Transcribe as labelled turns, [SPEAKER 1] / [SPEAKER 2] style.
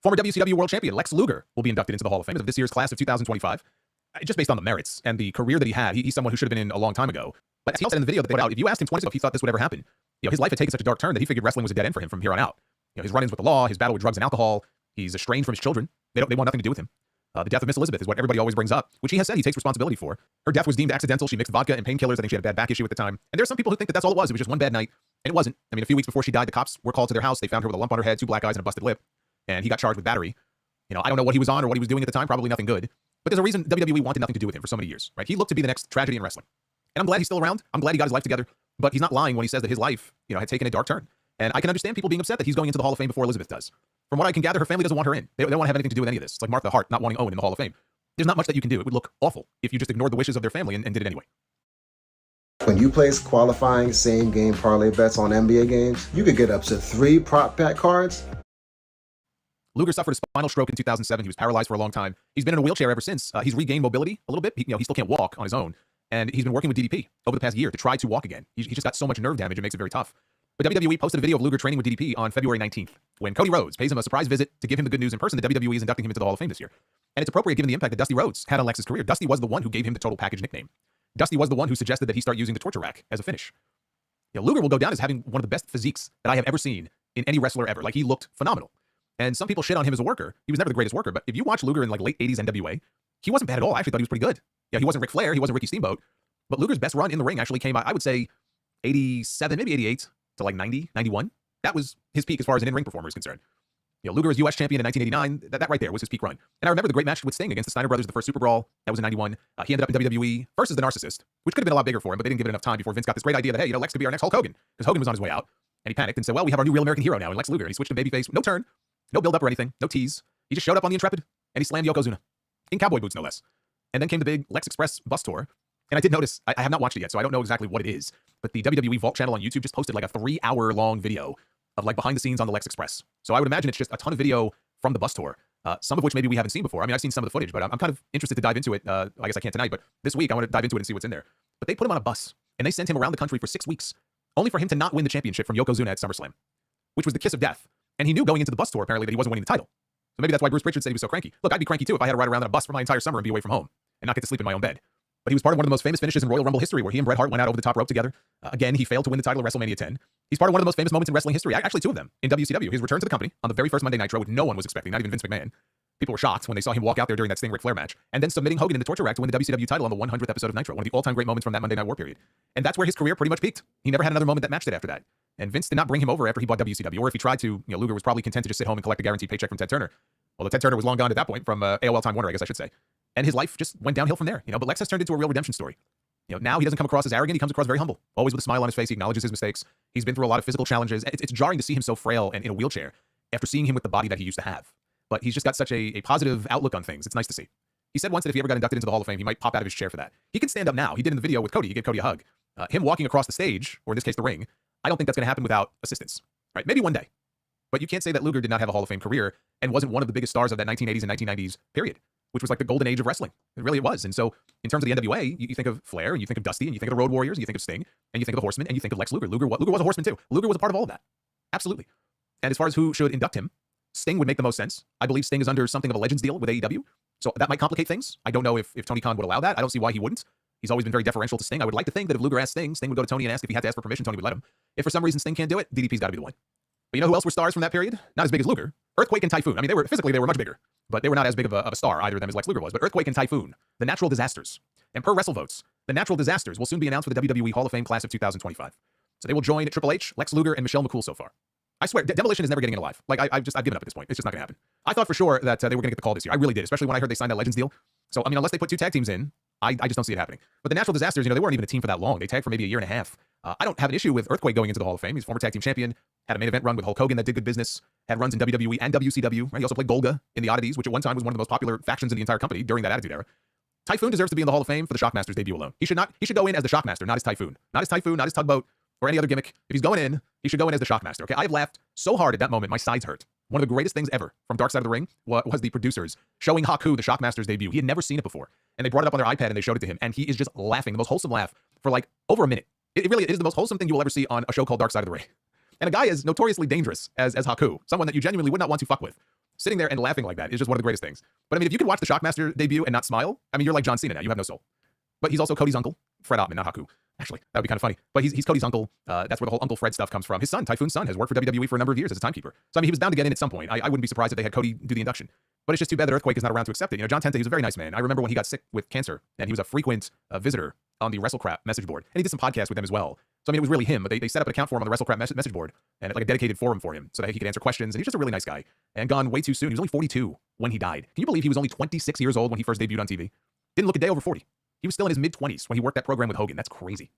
[SPEAKER 1] Former WCW World Champion Lex Luger will be inducted into the Hall of Fame of this year's class of 2025. Just based on the merits and the career that he had, he's someone who should have been in a long time ago. But he also said in the video that they put out, if you asked him 20 years ago if he thought this would ever happen, his life had taken such a dark turn that he figured wrestling was a dead end for him from here on out. His run-ins with the law, his battle with drugs and alcohol, he's estranged from his children. They want nothing to do with him. The death of Miss Elizabeth is what everybody always brings up, which he has said he takes responsibility for. Her death was deemed accidental. She mixed vodka and painkillers. I think she had a bad back issue at the time. And there's some people who think that that's all it was. It was just one bad night. And it wasn't. I mean, a few weeks before she died, the cops were called to their house. They found her with a lump on her head, 2 black eyes, and a busted lip. And he got charged with battery. I don't know what he was on or what he was doing at the time. Probably nothing good. But there's a reason WWE wanted nothing to do with him for so many years, right? He looked to be the next tragedy in wrestling. And I'm glad he's still around. I'm glad he got his life together. But he's not lying when he says that his life, had taken a dark turn. And I can understand people being upset that he's going into the Hall of Fame before Elizabeth does. From what I can gather, her family doesn't want her in. They don't want to have anything to do with any of this. It's like Martha Hart not wanting Owen in the Hall of Fame. There's not much that you can do. It would look awful if you just ignored the wishes of their family and did it anyway.
[SPEAKER 2] When you place qualifying same-game parlay bets on NBA games, you could get up to 3 prop bet cards.
[SPEAKER 1] Luger suffered a spinal stroke in 2007. He was paralyzed for a long time. He's been in a wheelchair ever since. He's regained mobility a little bit. He still can't walk on his own. And he's been working with DDP over the past year to try to walk again. He just got so much nerve damage, it makes it very tough. But WWE posted a video of Luger training with DDP on February 19th, when Cody Rhodes pays him a surprise visit to give him the good news in person that WWE is inducting him into the Hall of Fame this year. And it's appropriate given the impact that Dusty Rhodes had on Lex's career. Dusty was the one who gave him the total package nickname. Dusty was the one who suggested that he start using the torture rack as a finish. Luger will go down as having one of the best physiques that I have ever seen in any wrestler ever. Like, he looked phenomenal. And some people shit on him as a worker. He was never the greatest worker, but if you watch Luger in late 80s NWA, he wasn't bad at all. I actually thought he was pretty good. He wasn't Ric Flair, he wasn't Ricky Steamboat, but Luger's best run in the ring actually came, I would say, 87, maybe 88 to 90, 91. That was his peak as far as an in-ring performer is concerned. Luger was U.S. champion in 1989. That right there was his peak run. And I remember the great match with Sting against the Steiner Brothers, the first Super Brawl. That was in 91. He ended up in WWE versus the Narcissist, which could have been a lot bigger for him, but they didn't give it enough time before Vince got this great idea that, hey, Lex could be our next Hulk Hogan, because Hogan was on his way out. And he panicked and said, well, we have our new Real American hero now in Lex Luger. And he switched to babyface. No turn, no build-up or anything, no tease. He just showed up on the Intrepid, and he slammed Yokozuna. In cowboy boots, no less. And then came the big Lex Express bus tour. And I did notice, I have not watched it yet, so I don't know exactly what it is, but the WWE Vault channel on YouTube just posted like a 3-hour-long video of behind the scenes on the Lex Express. So I would imagine it's just a ton of video from the bus tour, some of which maybe we haven't seen before. I mean, I've seen some of the footage, but I'm kind of interested to dive into it. I guess I can't tonight, but this week I want to dive into it and see what's in there. But they put him on a bus, and they sent him around the country for 6 weeks, only for him to not win the championship from Yokozuna at SummerSlam, which was the kiss of death. And he knew going into the bus tour, apparently, that he wasn't winning the title. So maybe that's why Bruce Pritchard said he was so cranky. Look, I'd be cranky too if I had to ride around on a bus for my entire summer and be away from home and not get to sleep in my own bed. But he was part of one of the most famous finishes in Royal Rumble history, where he and Bret Hart went out over the top rope together. Again, he failed to win the title at WrestleMania 10. He's part of one of the most famous moments in wrestling history, actually 2 of them, in WCW. His return to the company on the very first Monday Nitro, which no one was expecting, not even Vince McMahon. People were shocked when they saw him walk out there during that Sting Ric Flair match, and then submitting Hogan in the torture rack to win the WCW title on the 100th episode of Nitro, one of the all-time great moments from that Monday Night War period. And that's where his career pretty much peaked. He never had another moment that matched it after that. And Vince did not bring him over after he bought WCW, or if he tried to, Luger was probably content to just sit home and collect a guaranteed paycheck from Ted Turner. Well, the Ted Turner was long gone at that point from AOL Time Warner, I guess I should say. And his life just went downhill from there. But Lex has turned into a real redemption story. Now he doesn't come across as arrogant. He comes across very humble, always with a smile on his face. He acknowledges his mistakes. He's been through a lot of physical challenges. It's jarring to see him so frail and in a wheelchair after seeing him with the body that he used to have. But he's just got such a positive outlook on things. It's nice to see. He said once that if he ever got inducted into the Hall of Fame, he might pop out of his chair for that. He can stand up now. He did in the video with Cody. He gave Cody a hug. Him walking across the stage, or in this case the ring, I don't think that's going to happen without assistance. Right? Maybe one day. But you can't say that Luger did not have a Hall of Fame career and wasn't one of the biggest stars of that 1980s and 1990s period, which was like the golden age of wrestling. It really was. And so in terms of the NWA, you think of Flair, and you think of Dusty, and you think of the Road Warriors, and you think of Sting, and you think of the Horsemen, and you think of Lex Luger. Luger was a horseman too. Luger was a part of all of that. Absolutely. And as far as who should induct him, Sting would make the most sense. I believe Sting is under something of a Legends deal with AEW, so that might complicate things. I don't know if Tony Khan would allow that. I don't see why he wouldn't. He's always been very deferential to Sting. I would like to think that if Luger asked Sting, Sting would go to Tony and ask if he had to ask for permission. Tony would let him. If for some reason Sting can't do it, DDP's got to be the one. But you know who else were stars from that period? Not as big as Luger. Earthquake and Typhoon. I mean, they were much bigger, but they were not as big of a star, either of them, as Lex Luger was. But Earthquake and Typhoon, the Natural Disasters. And per WrestleVotes, the Natural Disasters will soon be announced for the WWE Hall of Fame class of 2025. So they will join Triple H, Lex Luger, and Michelle McCool so far. I swear, Demolition is never getting in alive. I've given up at this point. It's just not going to happen. I thought for sure that they were going to get the call this year. I really did, especially when I heard they signed that Legends deal. So, I mean, unless they put 2 tag teams in, I just don't see it happening. But the Natural Disasters, they weren't even a team for that long. They tagged for maybe a year and a half. I don't have an issue with Earthquake going into the Hall of Fame. He's former tag team champion, had a main event run with Hulk Hogan that did good business, had runs in WWE and WCW. Right? He also played Golga in the Oddities, which at one time was one of the most popular factions in the entire company during that Attitude Era. Typhoon deserves to be in the Hall of Fame for the Shockmaster's debut alone. He should go in as the Shockmaster, not as Typhoon. Not as Typhoon, not as Tugboat, or any other gimmick. If he's going in, he should go in as the Shockmaster, okay? I've laughed so hard at that moment, my sides hurt. One of the greatest things ever from Dark Side of the Ring was the producers showing Haku the Shockmaster's debut. He had never seen it before. And they brought it up on their iPad and they showed it to him. And he is just laughing, the most wholesome laugh, for like over a minute. It really is the most wholesome thing you will ever see on a show called Dark Side of the Ring. And a guy as notoriously dangerous as Haku, someone that you genuinely would not want to fuck with. sitting there and laughing like that is just one of the greatest things. But I mean, if you could watch the Shockmaster debut and not smile, I mean, you're like John Cena now. You have no soul. But he's also Cody's uncle, Fred Ottman, not Haku. Actually, that would be kind of funny. But he's Cody's uncle. That's where the whole Uncle Fred stuff comes from. His son, Typhoon's son, has worked for WWE for a number of years as a timekeeper. So I mean, he was bound to get in at some point. I wouldn't be surprised if they had Cody do the induction. But it's just too bad that Earthquake is not around to accept it. You know, John Tenta, he was a very nice man. I remember when he got sick with cancer, and he was a frequent visitor on the WrestleCrap message board. And he did some podcasts with them as well. So I mean, it was really him. But they set up an account for him on the WrestleCrap message board, and like a dedicated forum for him so that he could answer questions. And he's just a really nice guy. And gone way too soon. He was only 42 when he died. Can you believe he was only 26 years old when he first debuted on TV? Didn't look a day over 40. He was still in his mid-20s when he worked that program with Hogan. That's crazy.